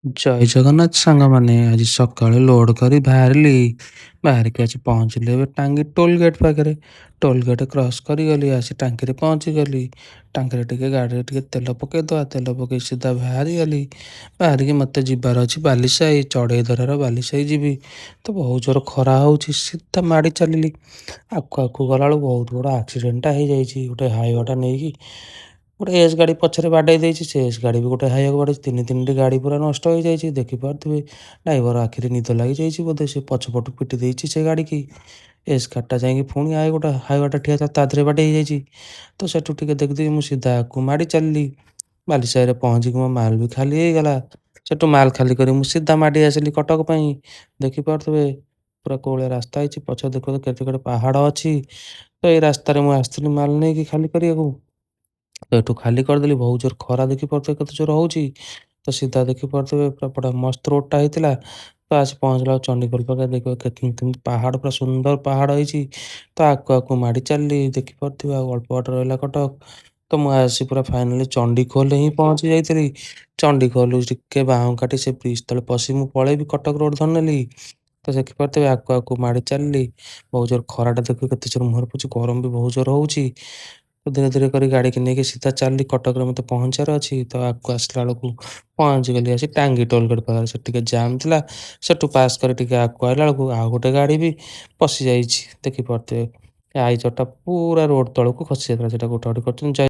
ଜୟ ଜଗନ୍ନାଥ ସାଙ୍ଗମାନେ ଆଜି ସକାଳେ ଲୋଡ୍ କରି ବାହାରିଲି। ବାହାରିକି ଆସି ପହଞ୍ଚିଲି ଏବେ ଟାଙ୍ଗୀ ଟୋଲ୍ ଗେଟ୍ ପାଖରେ। ଟୋଲ୍ ଗେଟ୍ କ୍ରସ୍ କରିଗଲି ଆସି ଟାଙ୍କିରେ ପହଞ୍ଚିଗଲି। ଟାଙ୍କିରେ ଟିକେ ଗାଡ଼ିରେ ଟିକେ ତେଲ ପକେଇଦବା, ତେଲ ପକେଇ ସିଧା ବାହାରିଗଲି। ବାହାରିକି ମୋତେ ଯିବାର ଅଛି ବାଲିସାହି, ଚଢ଼େଇଧରାର ବାଲିସାହି ଯିବି। ତ ବହୁତ ଜୋର ଖରା ହେଉଛି ସିଧା ମାଡ଼ି ଚାଲିଲି। ଆଗକୁ ଆଗକୁ ଗଲାବେଳକୁ ବହୁତ ବଡ଼ ଆକ୍ସିଡେଣ୍ଟଟା ହେଇଯାଇଛି। ଗୋଟେ ହାଇୱାଟା ନେଇକି ଗୋଟେ ଏସ୍ ଗାଡ଼ି ପଛରେ ବାଡ଼େଇ ଦେଇଛି। ସେ ଏସ୍ ଗାଡ଼ି ବି ଗୋଟେ ହାଇୱାକୁ ବାଡ଼େଇଛି। ତିନିଟି ଗାଡ଼ି ପୁରା ନଷ୍ଟ ହେଇଯାଇଛି। ଦେଖିପାରୁଥିବେ ଡ୍ରାଇଭର ଆଖିରେ ନିଦ ଲାଗିଯାଇଛି ବୋଧେ ସେ ପଛପଟୁ ପିଟି ଦେଇଛି ସେ ଗାଡ଼ିକି। ଏସ୍ ଗାଡ଼ିଟା ଯାଇକି ପୁଣି ଆଉ ଗୋଟେ ହାଇୱାଟା ଠିଆ ତା ଦେହରେ ବାଡ଼େଇ ହେଇଯାଇଛି। ତ ସେଠୁ ଟିକେ ଦେଖିଦେଇ ମୁଁ ସିଧା ଆଗକୁ ମାଡ଼ି ଚାଲିଲି। ବାଲିସାହିରେ ପହଞ୍ଚିକି ମୋ ମାଲ୍ ବି ଖାଲି ହେଇଗଲା। ସେଠୁ ମାଲ୍ ଖାଲି କରି ମୁଁ ସିଧା ମାଡ଼ି ଆସିଲି କଟକ ପାଇଁ। ଦେଖିପାରୁଥିବେ ପୁରା କୋଉଭଳିଆ ରାସ୍ତା ହେଇଛି। ପଛରେ ଦେଖୁଥିବେ କେତେ କେତେ ପାହାଡ଼ ଅଛି। ତ ଏଇ ରାସ୍ତାରେ ମୁଁ ଆସିଥିଲି ମାଲ୍ ନେଇକି ଖାଲି କରିବାକୁ। ତ ଏଠୁ ଖାଲି କରିଦେଲି। ବହୁତ ଜୋର ଖରା ଦେଖିପାରୁଥିବେ କେତେ ଜୋର ହେଉଛି। ତ ସିଧା ଦେଖିପାରୁଥିବେ ପୁରା ବଢ଼ିଆ ମସ୍ତ ରୋଡ଼ଟା ହେଇଥିଲା। ତ ଆସି ପହଞ୍ଚିଲା ବେଳକୁ ଚଣ୍ଡିଖୋଲ ପାଖରେ ଦେଖିବ କେମିତି ପାହାଡ଼ ପୁରା ସୁନ୍ଦର ପାହାଡ଼ ହେଇଛି। ତ ଆଗକୁ ଆଗକୁ ମାଡ଼ି ଚାଲିଲି। ଦେଖିପାରୁଥିବେ ଆଉ ଅଳ୍ପ ବାଟ ରହିଲା କଟକ। ତ ମୁଁ ଆସି ପୁରା ଫାଇନାଲି ଚଣ୍ଡିଖୋଲରେ ହିଁ ପହଞ୍ଚି ଯାଇଥିଲି। ଚଣ୍ଡିଖୋଲରୁ ଟିକେ ବାମ କାଟି ସେ ବ୍ରିଜ୍ ତଳେ ପଶି ମୁଁ ପଳେଇବି କଟକ ରୋଡ଼ ଧରିନେଲି। ତ ଦେଖିପାରୁଥିବେ ଆଗକୁ ଆଗକୁ ମାଡ଼ି ଚାଲିଲି। ବହୁତ ଜୋର ଖରାଟା ଦେଖିବେ କେତେ ଜୋର ମୁହଁରେ ପଡ଼ୁଛି, ଗରମ ବି ବହୁତ ଜୋର ହେଉଛି। ତ ଧୀରେ ଧୀରେ କରି ଗାଡ଼ିକି ନେଇକି ସିଧା ଚାଲିଲି। କଟକରେ ମୋତେ ପହଞ୍ଚିବାର ଅଛି। ତ ଆଗକୁ ଆସିଲା ବେଳକୁ ପହଞ୍ଚିଗଲି ଆସି ଟାଙ୍ଗୀ ଟୋଲ୍ ଗେଟ୍ ପାଖରେ। ସେଠି ଟିକେ ଜାମ୍ ଥିଲା। ସେଠୁ ପାସ୍ କରି ଟିକେ ଆଗକୁ ଆଇଲା ବେଳକୁ ଆଉ ଗୋଟେ ଗାଡ଼ି ବି ପଶିଯାଇଛି। ଦେଖିପାରୁଥିବେ ଏ ଆଇଚରଟା ପୁରା ରୋଡ଼ ତଳକୁ ଖସି ଯାଇଥିଲା। ସେଇଟା ଗୋଟାଗୁଟି କରୁଛନ୍ତି।